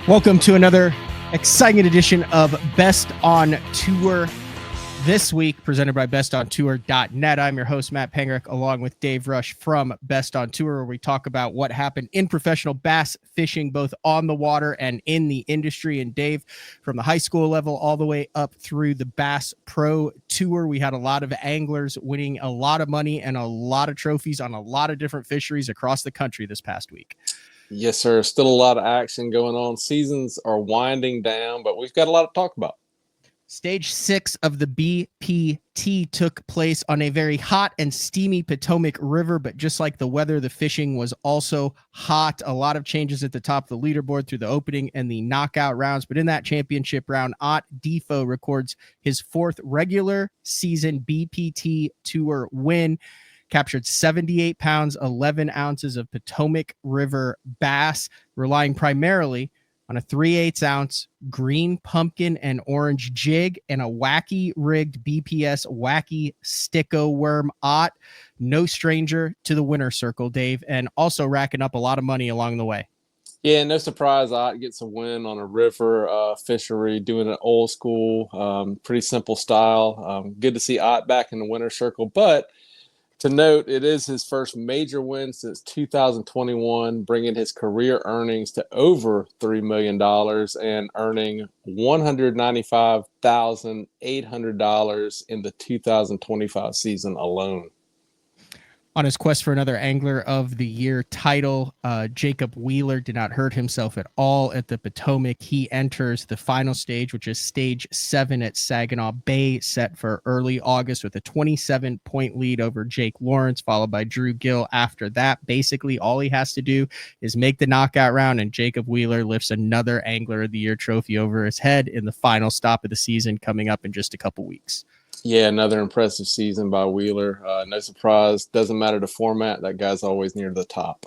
Welcome to another exciting edition of Best on Tour this week, presented by bestontour.net. I'm your host, Matt Pangrac, along with Dave Rush from Best on Tour, where we talk about what happened in professional bass fishing, both on the water and in the industry. And Dave, from the high school level all the way up through the Bass Pro Tour, we had a lot of anglers winning a lot of money and a lot of trophies on a lot of different fisheries across the country this past week. Yes, sir. Still a lot of action going on. Seasons are winding down, but we've got a lot to talk about. Stage 6 of the BPT took place on a very hot and steamy Potomac River, but just like the weather, the fishing was also hot. A lot of changes at the top of the leaderboard through the opening and the knockout rounds. But in that championship round, Ott Defo records his 4th regular season BPT Tour win. Captured 78 pounds, 11 ounces of Potomac River bass, relying primarily on a 3/8 ounce green pumpkin and orange jig and a wacky rigged BPS wacky sticko worm. Ott, no stranger to the winner's circle, Dave, and also racking up a lot of money along the way. Yeah, no surprise. Ott gets a win on a river fishery, doing it old school, pretty simple style. Good to see Ott back in the winner's circle, but to note, it is his first major win since 2021, bringing his career earnings to over $3 million and earning $195,800 in the 2025 season alone. On his quest for another Angler of the Year title, Jacob Wheeler did not hurt himself at all at the Potomac. He enters the final stage, which is stage 7 at Saginaw Bay, set for early August with a 27-point lead over Jake Lawrence, followed by Drew Gill after that. Basically, all he has to do is make the knockout round, and Jacob Wheeler lifts another Angler of the Year trophy over his head in the final stop of the season coming up in just a couple weeks. Yeah, another impressive season by Wheeler. No surprise. Doesn't matter the format. That guy's always near the top.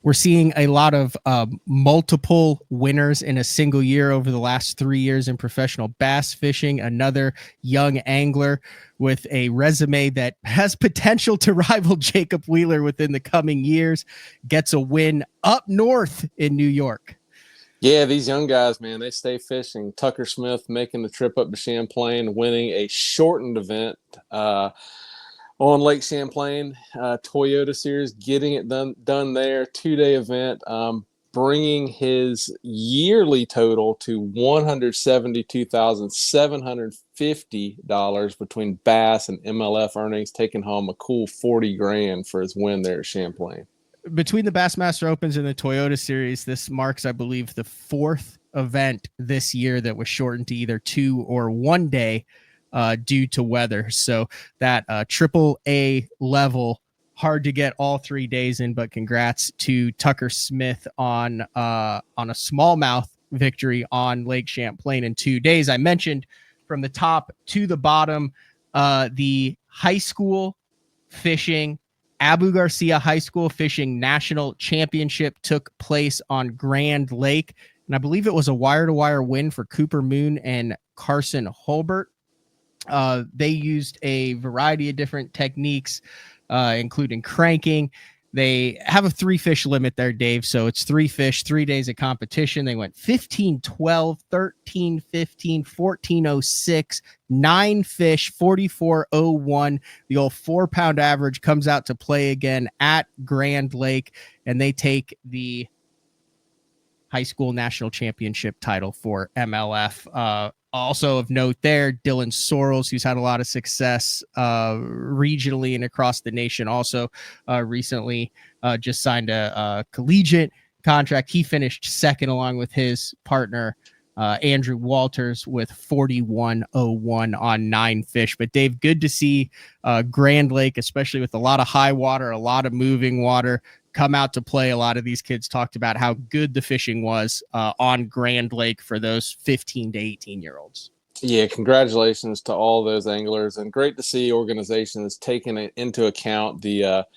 We're seeing a lot of multiple winners in a single year over the last 3 years in professional bass fishing. Another young angler with a resume that has potential to rival Jacob Wheeler within the coming years gets a win up north in New York. Yeah, these young guys, man, they stay fishing. Tucker Smith making the trip up to Champlain, winning a shortened event on Lake Champlain, Toyota Series, getting it done there, 2-day event, bringing his yearly total to $172,750 between bass and MLF earnings, taking home a cool $40,000 for his win there at Champlain. Between the Bassmaster Opens and the Toyota Series, this marks, I believe, the 4th event this year that was shortened to either 2 or 1 day due to weather. So that AAA level, hard to get all 3 days in, but congrats to Tucker Smith on a smallmouth victory on Lake Champlain in 2 days. I mentioned from the top to the bottom, the high school fishing Abu Garcia High School Fishing National Championship took place on Grand Lake, and I believe it was a wire-to-wire win for Cooper Moon and Carson Holbert. They used a variety of different techniques, including cranking. They have a 3-fish limit there, Dave, so it's 3 fish, 3 days of competition. They went 15-12, 13-15, 14-06, 9 fish, 44-01. The old 4-pound average comes out to play again at Grand Lake, and they take the high school national championship title for MLF. Also of note there, Dylan Sorrells, who's had a lot of success regionally and across the nation, also recently just signed a collegiate contract. He finished second along with his partner, Andrew Walters, with 41.01 on 9 fish. But Dave, good to see Grand Lake, especially with a lot of high water, a lot of moving water, come out to play. A lot of these kids talked about how good the fishing was on Grand Lake for those 15 to 18-year-olds. Yeah, congratulations to all those anglers, and great to see organizations taking into account the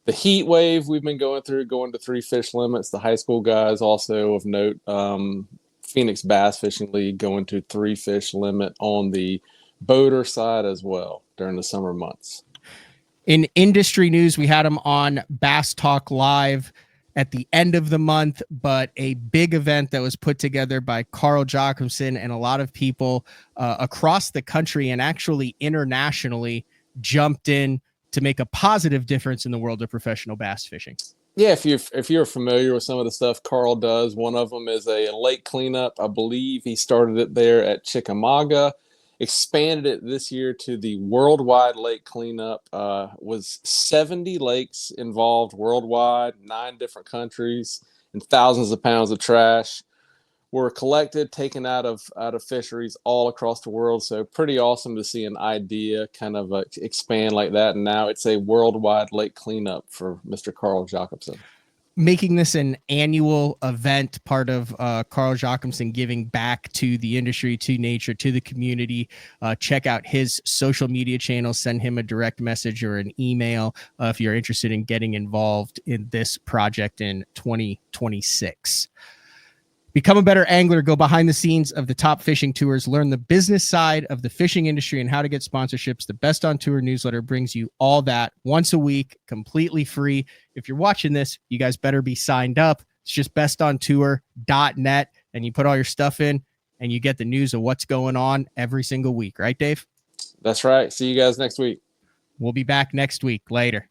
heat wave we've been going through, going to 3 fish limits. The high school guys also of note, Phoenix Bass Fishing League going to 3 fish limit on the boater side as well during the summer months. In industry news, we had him on Bass Talk Live at the end of the month, but a big event that was put together by Carl Jacobson and a lot of people across the country and actually internationally jumped in to make a positive difference in the world of professional bass fishing. Yeah, if you're familiar with some of the stuff Carl does, one of them is a lake cleanup. I believe he started it there at Chickamauga, expanded it this year to the worldwide lake cleanup. Was 70 lakes involved worldwide, 9 different countries, and thousands of pounds of trash were collected, taken out of fisheries all across the world. So pretty awesome to see an idea kind of expand like that. And now it's a worldwide lake cleanup for Mr. Carl Jacobson. Making this an annual event, part of Carl Jacobson giving back to the industry, to nature, to the community. Check out his social media channels, send him a direct message or an email if you're interested in getting involved in this project in 2026. Become a better angler. Go behind the scenes of the top fishing tours. Learn the business side of the fishing industry and how to get sponsorships. The Best on Tour newsletter brings you all that once a week, completely free. If you're watching this, you guys better be signed up. It's just bestontour.net, and you put all your stuff in, and you get the news of what's going on every single week. Right, Dave? That's right. See you guys next week. We'll be back next week. Later.